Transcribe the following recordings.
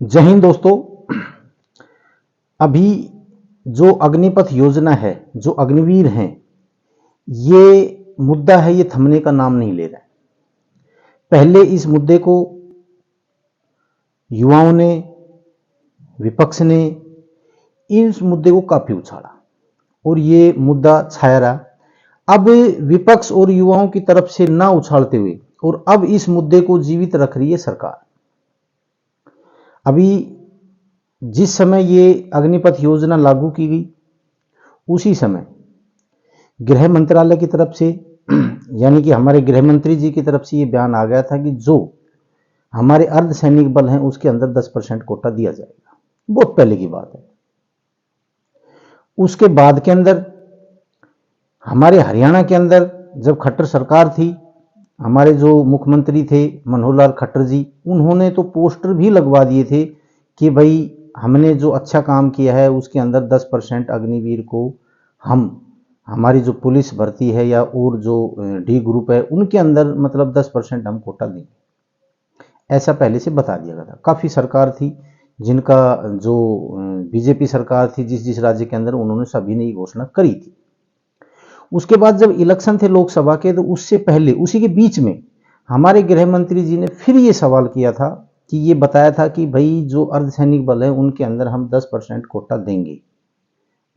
जय हिंद दोस्तों। अभी जो अग्निपथ योजना है, जो अग्निवीर हैं, ये मुद्दा है, ये थमने का नाम नहीं ले रहा है। पहले इस मुद्दे को युवाओं ने, विपक्ष ने इस मुद्दे को काफी उछाला और ये मुद्दा छाया रहा। अब विपक्ष और युवाओं की तरफ से ना उछालते हुए और अब इस मुद्दे को जीवित रख रही है सरकार। अभी जिस समय ये अग्निपथ योजना लागू की गई, उसी समय गृह मंत्रालय की तरफ से यानी कि हमारे गृह मंत्री जी की तरफ से ये बयान आ गया था कि जो हमारे अर्धसैनिक बल हैं उसके अंदर 10% कोटा दिया जाएगा। बहुत पहले की बात है। उसके बाद के अंदर हमारे हरियाणा के अंदर जब खट्टर सरकार थी, हमारे जो मुख्यमंत्री थे मनोहर लाल खट्टर जी, उन्होंने तो पोस्टर भी लगवा दिए थे कि भाई हमने जो अच्छा काम किया है उसके अंदर 10% अग्निवीर को हम, हमारी जो पुलिस भर्ती है या और जो डी ग्रुप है उनके अंदर मतलब 10% हम कोटा देंगे, ऐसा पहले से बता दिया गया था। काफ़ी सरकार थी जिनका, जो बीजेपी सरकार थी जिस जिस राज्य के अंदर, उन्होंने सभी ने ये घोषणा करी थी। उसके बाद जब इलेक्शन थे लोकसभा के, तो उससे पहले उसी के बीच में हमारे गृह मंत्री जी ने फिर ये सवाल किया था कि ये बताया था कि भाई जो अर्धसैनिक बल है उनके अंदर हम 10% कोटा देंगे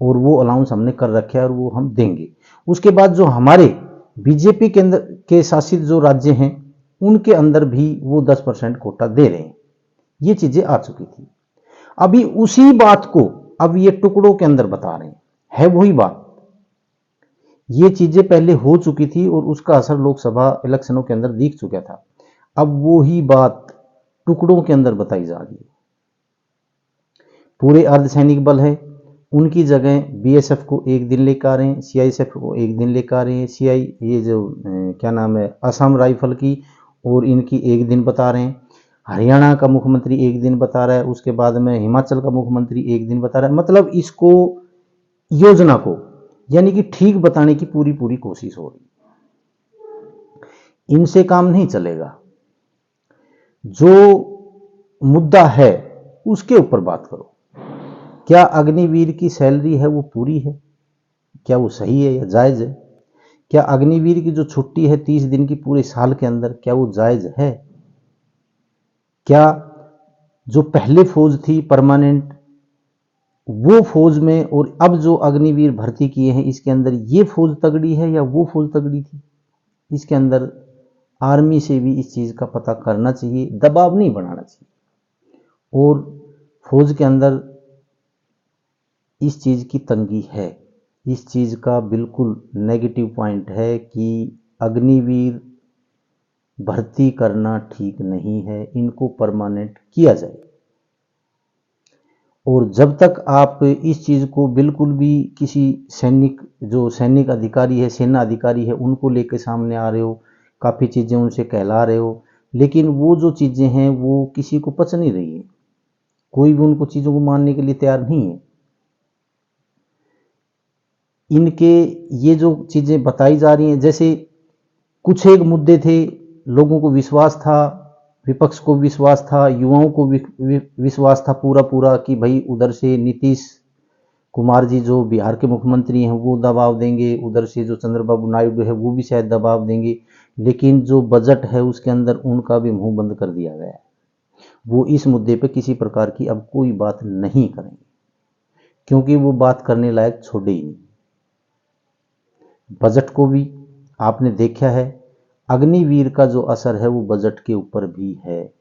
और वो अलाउंस हमने कर रखे है और वो हम देंगे। उसके बाद जो हमारे बीजेपी के अंदर के शासित जो राज्य हैं उनके अंदर भी वो 10% कोटा दे रहे हैं। ये चीजें आ चुकी थी। अभी उसी बात को अब ये टुकड़ों के अंदर बता रहे हैं, है वही बात। ये चीजें पहले हो चुकी थी और उसका असर लोकसभा इलेक्शनों के अंदर दिख चुका था। अब वो ही बात टुकड़ों के अंदर बताई जा रही है। पूरे अर्धसैनिक बल है, उनकी जगह बीएसएफ को एक दिन लेकर आ रहे हैं, सीआईएसएफ को एक दिन लेकर आ रहे हैं, सीआई ये जो क्या नाम है असम राइफल की, और इनकी एक दिन बता रहे हैं। हरियाणा का मुख्यमंत्री एक दिन बता रहा है, उसके बाद में हिमाचल का मुख्यमंत्री एक दिन बता रहा है। मतलब इसको, योजना को यानी कि ठीक बताने की पूरी पूरी कोशिश हो रही। इनसे काम नहीं चलेगा। जो मुद्दा है उसके ऊपर बात करो। क्या अग्निवीर की सैलरी है वो पूरी है? क्या वो सही है या जायज है? क्या अग्निवीर की जो छुट्टी है 30 दिन की पूरे साल के अंदर, क्या वो जायज है? क्या जो पहले फौज थी परमानेंट, वो फौज में और अब जो अग्निवीर भर्ती किए हैं इसके अंदर ये फौज तगड़ी है या वो फौज तगड़ी थी? इसके अंदर आर्मी से भी इस चीज का पता करना चाहिए, दबाव नहीं बनाना चाहिए। और फौज के अंदर इस चीज की तंगी है, इस चीज का बिल्कुल नेगेटिव पॉइंट है कि अग्निवीर भर्ती करना ठीक नहीं है, इनको परमानेंट किया जाए। और जब तक आप इस चीज को बिल्कुल भी किसी सैनिक, जो सैनिक अधिकारी है, सेना अधिकारी है, उनको लेकर सामने आ रहे हो, काफी चीजें उनसे कहला रहे हो, लेकिन वो जो चीजें हैं वो किसी को पच नहीं रही है, कोई भी उनको चीजों को मानने के लिए तैयार नहीं है। इनके ये जो चीजें बताई जा रही हैं, जैसे कुछ एक मुद्दे थे, लोगों को विश्वास था, विपक्ष को विश्वास था, युवाओं को विश्वास था पूरा पूरा कि भाई उधर से नीतीश कुमार जी जो बिहार के मुख्यमंत्री हैं वो दबाव देंगे, उधर से जो चंद्रबाबू नायडू है वो भी शायद दबाव देंगे। लेकिन जो बजट है उसके अंदर उनका भी मुंह बंद कर दिया गया है। वो इस मुद्दे पे किसी प्रकार की अब कोई बात नहीं करेंगे, क्योंकि वो बात करने लायक छोड़े ही नहीं। बजट को भी आपने देखा है, अग्निवीर का जो असर है वो बजट के ऊपर भी है।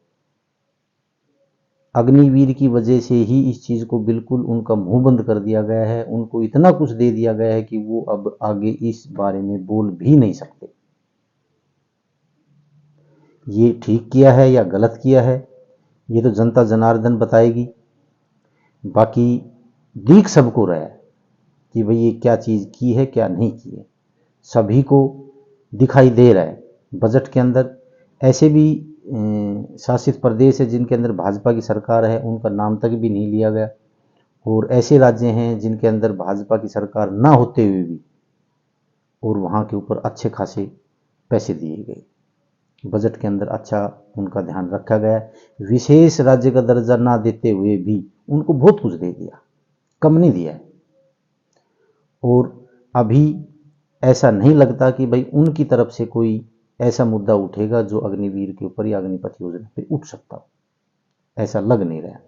अग्निवीर की वजह से ही इस चीज को बिल्कुल उनका मुंह बंद कर दिया गया है, उनको इतना कुछ दे दिया गया है कि वो अब आगे इस बारे में बोल भी नहीं सकते। ये ठीक किया है या गलत किया है ये तो जनता जनार्दन बताएगी। बाकी दिख सबको रहा है कि भाई ये क्या चीज की है क्या नहीं की है, सभी को दिखाई दे रहा है। बजट के अंदर ऐसे भी शासित प्रदेश है जिनके अंदर भाजपा की सरकार है, उनका नाम तक भी नहीं लिया गया, और ऐसे राज्य हैं जिनके अंदर भाजपा की सरकार ना होते हुए भी और वहां के ऊपर अच्छे खासे पैसे दिए गए। बजट के अंदर अच्छा उनका ध्यान रखा गया है। विशेष राज्य का दर्जा ना देते हुए भी उनको बहुत कुछ दे दिया, कम नहीं दिया है। और अभी ऐसा नहीं लगता कि भाई उनकी तरफ से कोई ऐसा मुद्दा उठेगा जो अग्निवीर के ऊपर या अग्निपथ योजना पे उठ सकता हो, ऐसा लग नहीं रहा।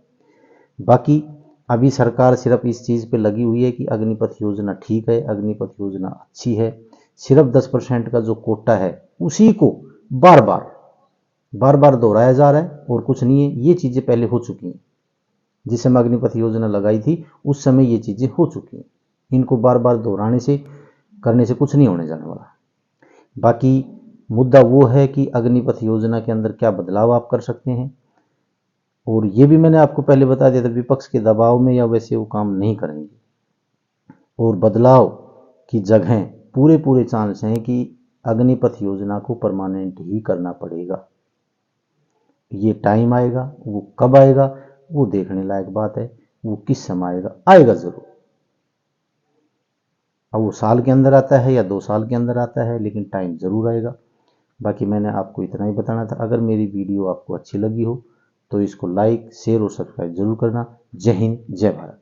बाकी अभी सरकार सिर्फ इस चीज़ पे लगी हुई है कि अग्निपथ योजना ठीक है, अग्निपथ योजना अच्छी है। सिर्फ 10% का जो कोटा है उसी को बार बार दोहराया जा रहा है और कुछ नहीं है। ये चीज़ें पहले हो चुकी हैं, जिस समय अग्निपथ योजना लगाई थी उस समय ये चीज़ें हो चुकी हैं। इनको बार बार दोहराने से करने से कुछ नहीं होने जाने वाला। बाकी मुद्दा वो है कि अग्निपथ योजना के अंदर क्या बदलाव आप कर सकते हैं, और ये भी मैंने आपको पहले बता दिया था, विपक्ष के दबाव में या वैसे वो काम नहीं करेंगे। और बदलाव की जगह पूरे चांस हैं कि अग्निपथ योजना को परमानेंट ही करना पड़ेगा। ये टाइम आएगा, वो कब आएगा वो देखने लायक बात है, वो किस समय आएगा, आएगा जरूर। अब वो साल के अंदर आता है या 2 साल के अंदर आता है, लेकिन टाइम जरूर आएगा। बाकी मैंने आपको इतना ही बताना था। अगर मेरी वीडियो आपको अच्छी लगी हो तो इसको लाइक, शेयर और सब्सक्राइब जरूर करना। जय हिंद, जय भारत।